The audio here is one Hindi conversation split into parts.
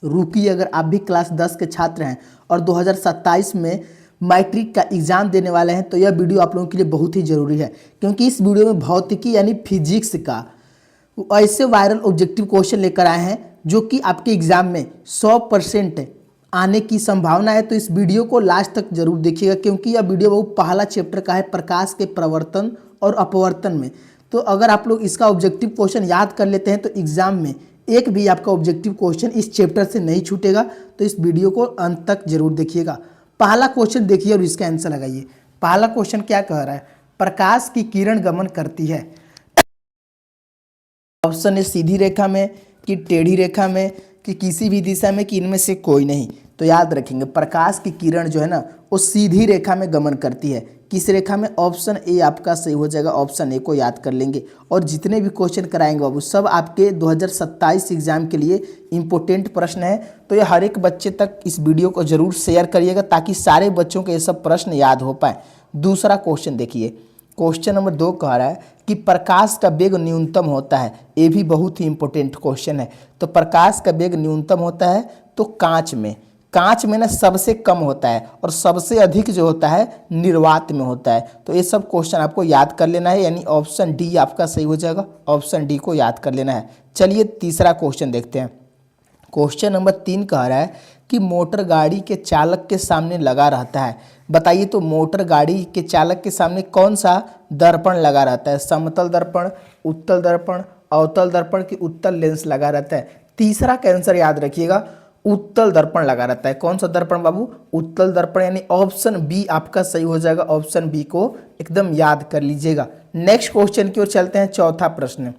रुकिए, अगर आप भी क्लास 10 के छात्र हैं और 2027 में मैट्रिक का एग्ज़ाम देने वाले हैं तो यह वीडियो आप लोगों के लिए बहुत ही ज़रूरी है, क्योंकि इस वीडियो में भौतिकी यानी फिजिक्स का ऐसे वायरल ऑब्जेक्टिव क्वेश्चन लेकर आए हैं जो कि आपके एग्ज़ाम में 100% आने की संभावना है। तो इस वीडियो को लास्ट तक जरूर देखिएगा, क्योंकि यह वीडियो बहुत पहला चैप्टर का है, प्रकाश के प्रवर्तन और अपवर्तन में। तो अगर आप लोग इसका ऑब्जेक्टिव क्वेश्चन याद कर लेते हैं तो एग्ज़ाम में एक भी आपका ऑब्जेक्टिव क्वेश्चन इस चैप्टर से नहीं छूटेगा। तो इस वीडियो को अंत तक जरूर देखिएगा। पहला क्वेश्चन देखिए और इसका आंसर लगाइए। पहला क्वेश्चन क्या कह रहा है? प्रकाश की किरण गमन करती है, ऑप्शन है सीधी रेखा में कि टेढ़ी रेखा में कि किसी भी दिशा में कि इनमें से कोई नहीं। तो याद रखेंगे प्रकाश की किरण जो है ना वो सीधी रेखा में गमन करती है। किस रेखा में? ऑप्शन ए आपका सही हो जाएगा। ऑप्शन ए को याद कर लेंगे और जितने भी क्वेश्चन कराएंगे बाबू सब आपके 2027 एग्जाम के लिए इंपॉर्टेंट प्रश्न है। तो ये हर एक बच्चे तक इस वीडियो को जरूर शेयर करिएगा ताकि सारे बच्चों के ये सब प्रश्न याद हो पाए। दूसरा क्वेश्चन देखिए, क्वेश्चन नंबर 2 कह रहा है कि प्रकाश का वेग न्यूनतम होता है। ये भी बहुत ही इंपॉर्टेंट क्वेश्चन है। तो प्रकाश का वेग न्यूनतम होता है तो कांच में, कांच में ना सबसे कम होता है और सबसे अधिक जो होता है निर्वात में होता है। तो ये सब क्वेश्चन आपको याद कर लेना है, यानी ऑप्शन डी आपका सही हो जाएगा। ऑप्शन डी को याद कर लेना है। चलिए तीसरा क्वेश्चन देखते हैं। क्वेश्चन नंबर 3 कह रहा है कि मोटर गाड़ी के चालक के सामने लगा रहता है। बताइए तो मोटर गाड़ी के चालक के सामने कौन सा दर्पण लगा रहता है? समतल दर्पण, उत्तल दर्पण, अवतल दर्पण की उत्तल लेंस लगा रहता है? तीसरा का आंसर याद रखिएगा, उत्तल दर्पण लगा रहता है। कौन सा दर्पण बाबू? उत्तल दर्पण, यानी ऑप्शन बी आपका सही हो जाएगा। ऑप्शन बी को एकदम याद कर लीजिएगा। नेक्स्ट क्वेश्चन की ओर चलते हैं। चौथा प्रश्न,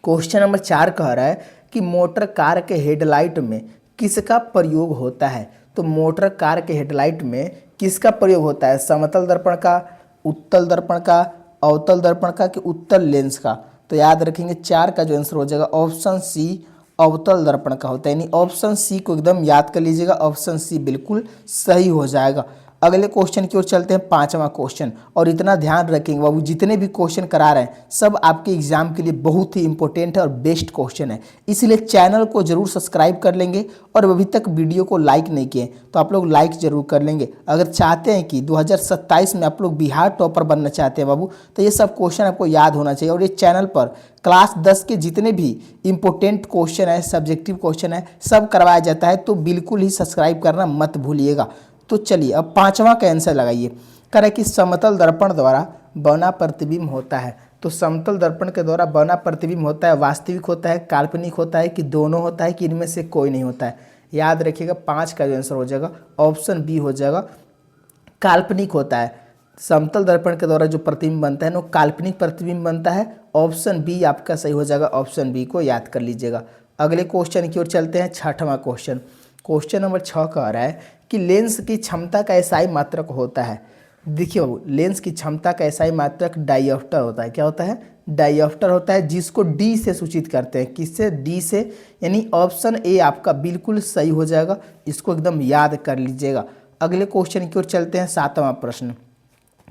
क्वेश्चन नंबर 4 कह रहा है कि मोटर कार के हेडलाइट में किसका प्रयोग होता है? तो मोटर कार के हेडलाइट में किसका प्रयोग होता है? समतल दर्पण का, उत्तल दर्पण का, अवतल दर्पण का कि उत्तल लेंस का? तो याद रखेंगे 4 का जो आंसर हो जाएगा ऑप्शन सी अवतल दर्पण का होता है, यानी ऑप्शन सी को एकदम याद कर लीजिएगा। ऑप्शन सी बिल्कुल सही हो जाएगा। अगले क्वेश्चन की ओर चलते हैं। 5वां क्वेश्चन, और इतना ध्यान रखेंगे बाबू जितने भी क्वेश्चन करा रहे हैं सब आपके एग्जाम के लिए बहुत ही इंपॉर्टेंट है और बेस्ट क्वेश्चन है, इसलिए चैनल को जरूर सब्सक्राइब कर लेंगे और अभी तक वीडियो को लाइक नहीं किए तो आप लोग लाइक जरूर कर लेंगे। अगर चाहते हैं कि 2027 में आप लोग बिहार टॉपर बनना चाहते हैं बाबू तो ये सब क्वेश्चन आपको याद होना चाहिए। और ये चैनल पर क्लास 10 के जितने भी इंपॉर्टेंट क्वेश्चन है, सब्जेक्टिव क्वेश्चन है, सब करवाया जाता है, तो बिल्कुल ही सब्सक्राइब करना मत भूलिएगा। तो चलिए अब 5वां का आंसर लगाइए। कह रहा है कि समतल दर्पण द्वारा बना प्रतिबिंब होता है। तो समतल दर्पण के द्वारा बना प्रतिबिंब होता है, वास्तविक होता है, काल्पनिक होता है कि दोनों होता है कि इनमें से कोई नहीं होता है? याद रखिएगा 5 का जो आंसर हो जाएगा ऑप्शन बी हो जाएगा, काल्पनिक होता है। समतल दर्पण के द्वारा जो प्रतिबिंब बनता है वो काल्पनिक प्रतिबिंब बनता है। ऑप्शन बी आपका सही हो जाएगा। ऑप्शन बी को याद कर लीजिएगा। अगले क्वेश्चन की ओर चलते हैं। 6वां क्वेश्चन, क्वेश्चन नंबर 6 कह रहा है कि लेंस की क्षमता का एसआई मात्रक होता है। देखिए बाबू लेंस की क्षमता का एसआई मात्रक डायोप्टर होता है। क्या होता है? डायोप्टर होता है, जिसको डी से सूचित करते हैं। किससे? डी से, यानी ऑप्शन ए आपका बिल्कुल सही हो जाएगा। इसको एकदम याद कर लीजिएगा। अगले क्वेश्चन की ओर चलते हैं। 7वां प्रश्न,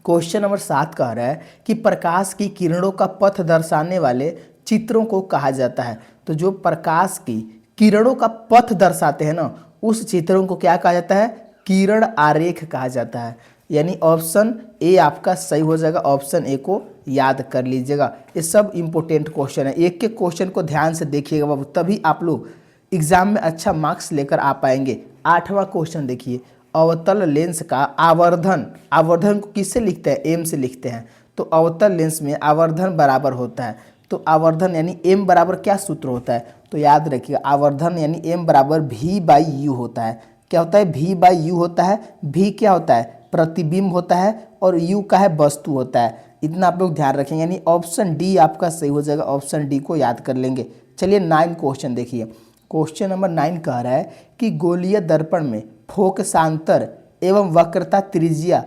क्वेश्चन नंबर 7 कह रहा है कि प्रकाश की किरणों का पथ दर्शाने वाले चित्रों को कहा जाता है। तो जो प्रकाश की किरणों का पथ दर्शाते हैं ना उस चित्रों को क्या कहा जाता है? किरण आरेख कहा जाता है, यानी ऑप्शन ए आपका सही हो जाएगा। ऑप्शन ए को याद कर लीजिएगा। ये सब इंपॉर्टेंट क्वेश्चन है, एक एक क्वेश्चन को ध्यान से देखिएगा बाबू, तभी आप लोग एग्जाम में अच्छा मार्क्स लेकर आ पाएंगे। 8वां क्वेश्चन देखिए, अवतल लेंस का आवर्धन, आवर्धन को किससे लिखते हैं? एम से लिखते हैं। तो अवतल लेंस में आवर्धन बराबर होता है। तो आवर्धन यानी एम बराबर क्या सूत्र होता है? तो याद रखिएगा आवर्धन यानी एम बराबर वी बाई यू होता है। क्या होता है? वी बाई यू होता है। वी क्या होता है? प्रतिबिंब होता है और यू का है वस्तु होता है। इतना आप लोग ध्यान रखेंगे, यानी ऑप्शन डी आपका सही हो जाएगा। ऑप्शन डी को याद कर लेंगे। चलिए 9 क्वेश्चन देखिए। क्वेश्चन नंबर 9 कह रहा है कि गोलीय दर्पण में फोकसांतर एवं वक्रता त्रिज्या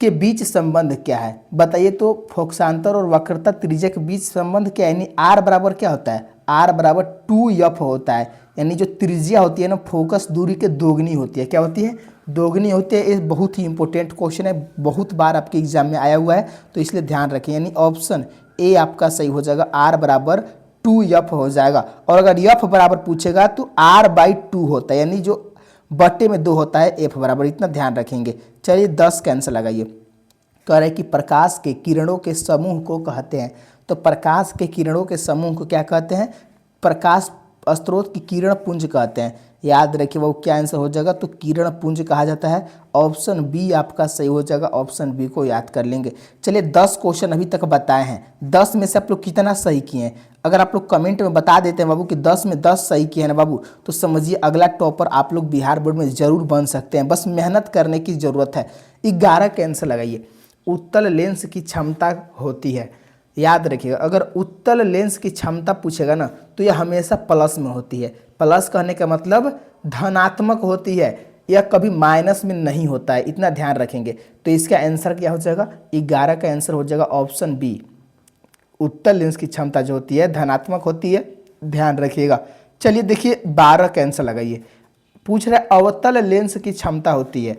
के बीच संबंध क्या है? बताइए तो फोकसांतर और वक्रता त्रिज्या के बीच संबंध क्या है? यानी आर बराबर क्या होता है? आर बराबर 2f होता है, यानी जो त्रिज्या होती है ना फोकस दूरी के दोगुनी होती है। क्या होती है? दोगुनी होती है। ये बहुत ही इंपॉर्टेंट क्वेश्चन है, बहुत बार आपके एग्जाम में आया हुआ है, तो इसलिए ध्यान रखें। यानी ऑप्शन ए आपका सही हो जाएगा, आर बराबर 2f हो जाएगा। और अगर f बराबर पूछेगा तो r/2 होता है, यानी जो बट्टे में 2 होता है f बराबर, इतना ध्यान रखेंगे। चलिए 10 का आंसर लगाइए। कह रहे हैं कि प्रकाश के किरणों के समूह को कहते हैं। तो प्रकाश के किरणों के समूह को क्या कहते हैं? प्रकाश स्रोत की किरण पुंज कहते हैं। याद रखिए वो क्या आंसर हो जाएगा, तो किरण पुंज कहा जाता है। ऑप्शन बी आपका सही हो जाएगा, ऑप्शन बी को याद कर लेंगे। चलिए 10 क्वेश्चन अभी तक बताए हैं, 10 में से आप लोग कितना सही किए हैं? अगर आप लोग कमेंट में बता देते हैं बाबू कि 10 में 10 सही किए हैं ना बाबू, तो समझिए अगला टॉपर आप लोग बिहार बोर्ड में जरूर बन सकते हैं। बस मेहनत करने की ज़रूरत है। 11 का आंसर लगाइए। उत्तल लेंस की क्षमता होती है। याद रखिएगा, अगर उत्तल लेंस की क्षमता पूछेगा ना तो यह हमेशा प्लस में होती है। प्लस कहने का मतलब धनात्मक होती है, यह कभी माइनस में नहीं होता है, इतना ध्यान रखेंगे। तो इसका आंसर क्या हो जाएगा? 11 का आंसर हो जाएगा ऑप्शन बी। उत्तल लेंस की क्षमता जो होती है धनात्मक होती है, ध्यान रखिएगा। चलिए देखिए 12 का आंसर लगाइए। पूछ रहा है अवतल लेंस की क्षमता होती है।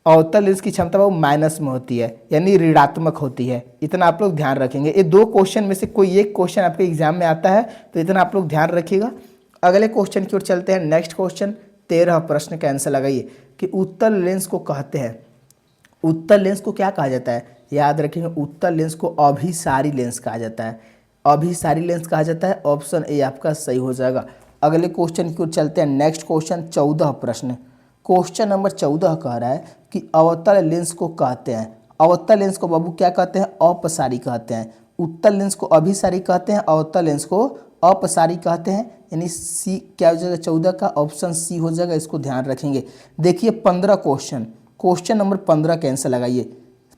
अवतल लेंस की क्षमता वो माइनस में होती है, यानी ऋणात्मक होती है, इतना आप लोग ध्यान रखेंगे। ये 2 क्वेश्चन में से कोई एक क्वेश्चन आपके एग्जाम में आता है, तो इतना आप लोग ध्यान रखिएगा। अगले क्वेश्चन की ओर चलते हैं। नेक्स्ट क्वेश्चन 13 प्रश्न का आंसर लगाइए कि उत्तल लेंस को कहते हैं। उत्तल लेंस को क्या कहा जाता है? याद रखेंगे, उत्तल लेंस को अभिसारी लेंस कहा जाता है। अभिसारी लेंस कहा जाता है, ऑप्शन ए आपका सही हो जाएगा। अगले क्वेश्चन की ओर चलते हैं। नेक्स्ट क्वेश्चन 14 प्रश्न, क्वेश्चन नंबर 14 कह रहा है कि अवतल लेंस को कहते हैं। अवतल लेंस को बाबू क्या कहते हैं? अपसारी कहते हैं। उत्तल लेंस को अभिसारी कहते हैं, अवतल लेंस को अपसारी कहते हैं, यानी सी क्या हो जाएगा? 14 का ऑप्शन सी हो जाएगा, इसको ध्यान रखेंगे। देखिए 15 क्वेश्चन, क्वेश्चन नंबर 15 का आंसर लगाइए,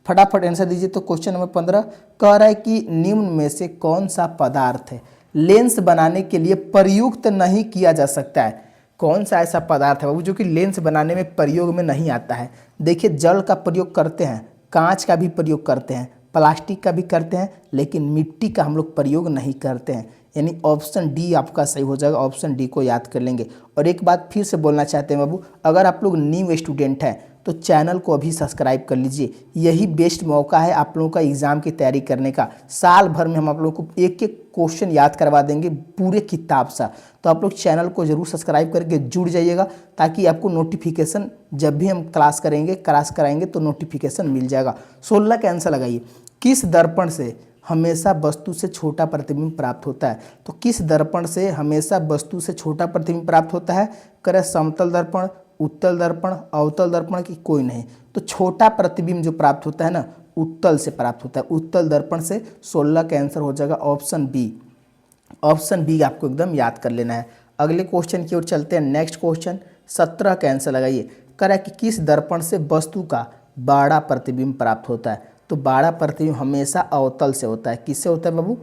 फटाफट आंसर दीजिए। तो क्वेश्चन नंबर 15 कह रहा है कि निम्न में से कौन सा पदार्थ है लेंस बनाने के लिए प्रयुक्त नहीं किया जा सकता है? कौन सा ऐसा पदार्थ है बाबू जो कि लेंस बनाने में प्रयोग में नहीं आता है? देखिए जल का प्रयोग करते हैं, कांच का भी प्रयोग करते हैं, प्लास्टिक का भी करते हैं, लेकिन मिट्टी का हम लोग प्रयोग नहीं करते हैं, यानी ऑप्शन डी आपका सही हो जाएगा। ऑप्शन डी को याद कर लेंगे। और एक बात फिर से बोलना चाहते हैं बाबू, अगर आप लोग न्यू स्टूडेंट हैं तो चैनल को अभी सब्सक्राइब कर लीजिए। यही बेस्ट मौका है आप लोगों का एग्ज़ाम की तैयारी करने का। साल भर में हम आप लोगों को एक एक क्वेश्चन याद करवा देंगे पूरे किताब सा। तो आप लोग चैनल को ज़रूर सब्सक्राइब करके जुड़ जाइएगा, ताकि आपको नोटिफिकेशन जब भी हम क्लास कराएंगे तो नोटिफिकेशन मिल जाएगा। 16 का आंसर लगाइए। किस दर्पण से हमेशा वस्तु से छोटा प्रतिबिंब प्राप्त होता है? तो किस दर्पण से हमेशा वस्तु से छोटा प्रतिबिंब प्राप्त होता है? करे समतल दर्पण, उत्तल दर्पण, अवतल दर्पण की कोई नहीं। तो छोटा प्रतिबिंब जो प्राप्त होता है ना, उत्तल से प्राप्त होता है, उत्तल दर्पण से। 16 का आंसर हो जाएगा ऑप्शन बी। ऑप्शन बी आपको एकदम याद कर लेना है। अगले क्वेश्चन की ओर चलते हैं। नेक्स्ट क्वेश्चन 17 का आंसर लगाइए। कह रहा है कि किस दर्पण से वस्तु का बड़ा प्रतिबिंब प्राप्त होता है? तो बड़ा प्रतिबिंब हमेशा अवतल से होता है। किससे होता है बाबू?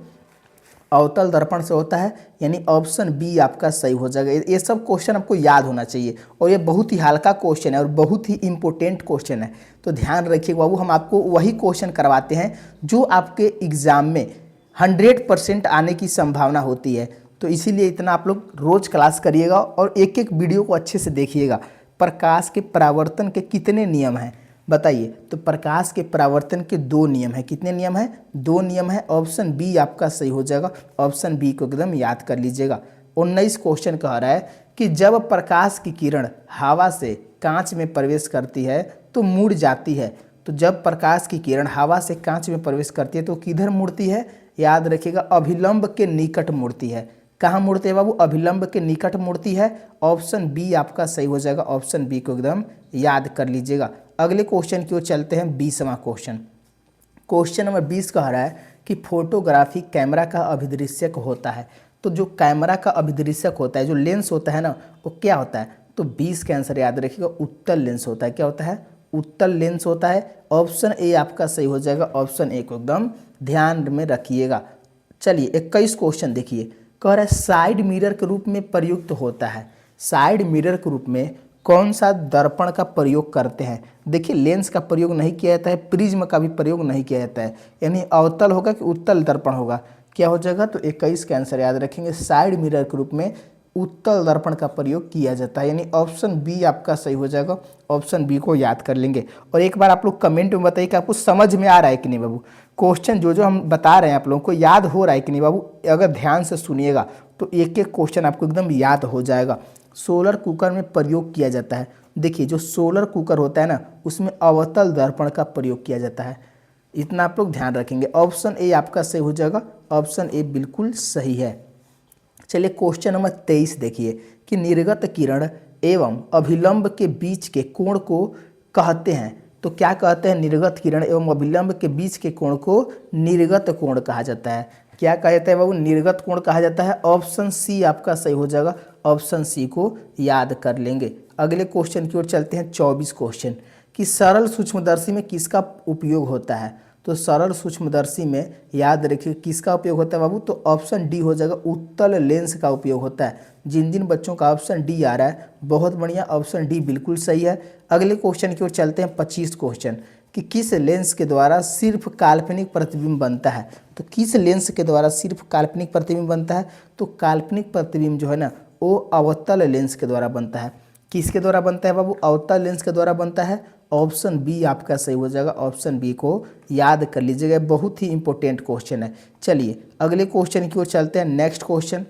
अवतल दर्पण से होता है, यानी ऑप्शन बी आपका सही हो जाएगा। ये सब क्वेश्चन आपको याद होना चाहिए, और ये बहुत ही हल्का क्वेश्चन है और बहुत ही इंपॉर्टेंट क्वेश्चन है। तो ध्यान रखिए बाबू, हम आपको वही क्वेश्चन करवाते हैं जो आपके एग्जाम में 100% आने की संभावना होती है। तो इसीलिए इतना आप लोग रोज़ क्लास करिएगा और एक एक वीडियो को अच्छे से देखिएगा। प्रकाश के परावर्तन के कितने नियम हैं बताइए? तो प्रकाश के परावर्तन के 2 नियम हैं। कितने नियम हैं? 2 नियम है। ऑप्शन बी आपका सही हो जाएगा। ऑप्शन बी को एकदम याद कर लीजिएगा। 19 क्वेश्चन कह रहा है कि जब प्रकाश की किरण हवा से कांच में प्रवेश करती है तो मुड़ जाती है। तो जब प्रकाश की किरण हवा से कांच में प्रवेश करती है तो किधर मुड़ती है? याद रखिएगा, अभिलंब के निकट मुड़ती है। कहाँ मुड़ती है बाबू? अभिलंब के निकट मुड़ती है। ऑप्शन बी आपका सही हो जाएगा। ऑप्शन बी को एकदम याद कर लीजिएगा। अगले क्वेश्चन की ओर चलते हैं। 20वां क्वेश्चन, क्वेश्चन नंबर 20 कह रहा है कि फोटोग्राफी कैमरा का अभिदृश्यक होता है। तो जो कैमरा का अभिदृश्यक होता है, जो लेंस होता है ना, वो क्या होता है? तो 20 का आंसर याद रखिएगा, उत्तल लेंस होता है। क्या होता है? उत्तल लेंस होता है। ऑप्शन ए आपका सही हो जाएगा। ऑप्शन ए को एकदम ध्यान में रखिएगा। चलिए 21 क्वेश्चन देखिए। कह रहा है साइड मिरर के रूप में प्रयुक्त होता है। साइड मिरर के रूप में कौन सा दर्पण का प्रयोग करते हैं? देखिए लेंस का प्रयोग नहीं किया जाता है, प्रिज्म का भी प्रयोग नहीं किया जाता है, यानी अवतल होगा कि उत्तल दर्पण होगा? क्या हो जाएगा? तो 21 का आंसर याद रखेंगे। साइड मिरर के रूप में उत्तल दर्पण का प्रयोग किया जाता है, यानी ऑप्शन बी आपका सही हो जाएगा। ऑप्शन बी को याद कर लेंगे। और एक बार आप लोग कमेंट में बताइए कि आपको समझ में आ रहा है कि नहीं बाबू, क्वेश्चन जो हम बता रहे हैं आप लोगों को याद हो रहा है कि नहीं बाबू। अगर ध्यान से सुनिएगा तो एक एक क्वेश्चन आपको एकदम याद हो जाएगा। सोलर कुकर में प्रयोग किया जाता है, देखिए जो सोलर कुकर होता है ना उसमें अवतल दर्पण का प्रयोग किया जाता है, इतना आप लोग ध्यान रखेंगे। ऑप्शन ए आपका सही हो जाएगा, ऑप्शन ए बिल्कुल सही है। चलिए क्वेश्चन नंबर 23 देखिए कि निर्गत किरण एवं अभिलंब के बीच के कोण को कहते हैं, तो क्या कहते हैं, निर्गत किरण एवं अभिलंब के बीच के कोण को निर्गत कोण कहा जाता है। क्या कहा जाता है बाबू, निर्गत कोण कहा जाता है। ऑप्शन सी आपका सही हो जाएगा, ऑप्शन सी को याद कर लेंगे। अगले क्वेश्चन की ओर चलते हैं, 24 क्वेश्चन कि सरल सूक्ष्मदर्शी में किसका उपयोग होता है। तो सरल सूक्ष्मदर्शी में याद रखिए किसका उपयोग होता है बाबू, तो ऑप्शन डी हो जाएगा, उत्तल लेंस का उपयोग होता है। जिन जिन बच्चों का ऑप्शन डी आ रहा है बहुत बढ़िया, ऑप्शन डी बिल्कुल सही है। अगले क्वेश्चन की ओर चलते हैं, 25 क्वेश्चन कि किस लेंस के द्वारा सिर्फ काल्पनिक प्रतिबिंब बनता है। तो किस लेंस के द्वारा सिर्फ काल्पनिक प्रतिबिंब बनता है, तो काल्पनिक प्रतिबिंब जो है ना वो अवतल लेंस के द्वारा बनता है। किसके द्वारा बनता है बाबू, अवतल लेंस के द्वारा बनता है। ऑप्शन बी आपका सही हो जाएगा, ऑप्शन बी को याद कर लीजिएगा, बहुत ही इंपॉर्टेंट क्वेश्चन है। चलिए अगले क्वेश्चन की ओर चलते हैं। नेक्स्ट क्वेश्चन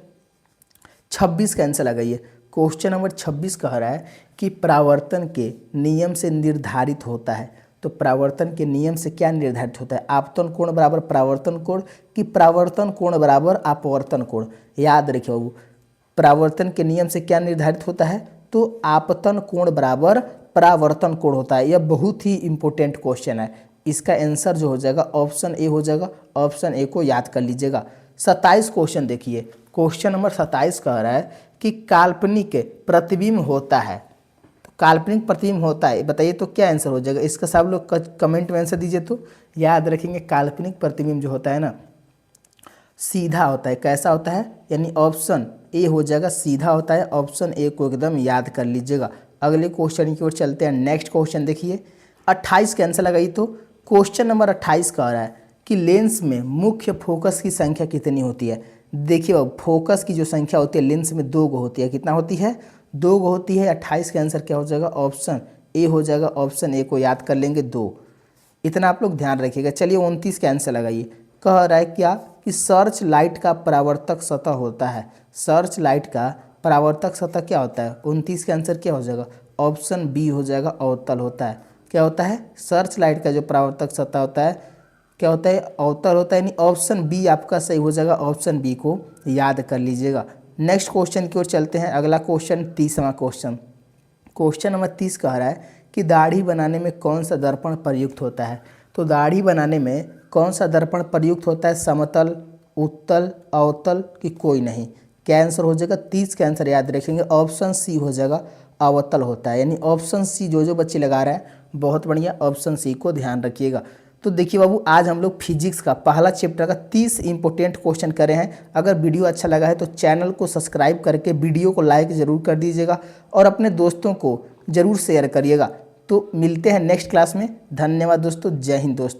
26 का आंसर लगाइए। क्वेश्चन नंबर 26 कह रहा है कि परावर्तन के नियम से निर्धारित होता है। तो परावर्तन के नियम से क्या निर्धारित होता है, आपतन कोण बराबर परावर्तन कोण कि परावर्तन कोण बराबर अपवर्तन कोण। याद रखिए बाबू, परावर्तन के नियम से क्या निर्धारित होता है, तो आपतन कोण बराबर परावर्तन कोण होता है। यह बहुत ही इंपॉर्टेंट क्वेश्चन है, इसका आंसर जो हो जाएगा ऑप्शन ए हो जाएगा, ऑप्शन ए को याद कर लीजिएगा। 27 क्वेश्चन देखिए, क्वेश्चन नंबर 27 कह रहा है कि काल्पनिक प्रतिबिंब होता है। तो काल्पनिक प्रतिबिंब होता है, बताइए तो क्या आंसर हो जाएगा इसका, सब लोग कमेंट में आंसर दीजिए। तो याद रखेंगे काल्पनिक प्रतिबिंब जो होता है ना सीधा होता है। कैसा होता है, यानी ऑप्शन ए हो जाएगा, सीधा होता है। ऑप्शन ए को एकदम याद कर लीजिएगा। अगले क्वेश्चन की ओर चलते हैं। नेक्स्ट क्वेश्चन देखिए, 28 का आंसर लगाइए। तो क्वेश्चन नंबर 28 कह रहा है कि लेंस में मुख्य फोकस की संख्या कितनी होती है। देखिए अब फोकस की जो संख्या होती है लेंस में 2 गो होती है। कितना होती है, 2 गो होती है। 28 का आंसर क्या हो जाएगा, ऑप्शन ए हो जाएगा, ऑप्शन ए को याद कर लेंगे 2, इतना आप लोग ध्यान रखिएगा। चलिए 29 का आंसर लगाइए। कह रहा है क्या कि सर्च लाइट का परावर्तक सतह होता है। सर्च लाइट का परावर्तक सतह क्या होता है, 29 का आंसर क्या हो जाएगा, ऑप्शन बी हो जाएगा, अवतल होता है। क्या होता है, सर्च लाइट का जो परावर्तक सतह होता है क्या होता है, अवतल होता है, यानी ऑप्शन बी आपका सही हो जाएगा, ऑप्शन बी को याद कर लीजिएगा। नेक्स्ट क्वेश्चन की ओर चलते हैं। अगला क्वेश्चन 30वां क्वेश्चन, क्वेश्चन नंबर 30 कह रहा है कि दाढ़ी बनाने में कौन सा दर्पण प्रयुक्त होता है। तो दाढ़ी बनाने में कौन सा दर्पण प्रयुक्त होता है, समतल, उत्तल, अवतल कि कोई नहीं। क्या आंसर हो जाएगा, 30 का आंसर याद रखेंगे, ऑप्शन सी हो जाएगा, अवतल होता है। यानी ऑप्शन सी जो बच्चे लगा रहे हैं बहुत बढ़िया, ऑप्शन सी को ध्यान रखिएगा। तो देखिए बाबू आज हम लोग फिजिक्स का पहला चैप्टर का 30 इंपॉर्टेंट क्वेश्चन करे हैं। अगर वीडियो अच्छा लगा है तो चैनल को सब्सक्राइब करके वीडियो को लाइक ज़रूर कर दीजिएगा और अपने दोस्तों को ज़रूर शेयर करिएगा। तो मिलते हैं नेक्स्ट क्लास में। धन्यवाद दोस्तों, जय हिंद दोस्तों।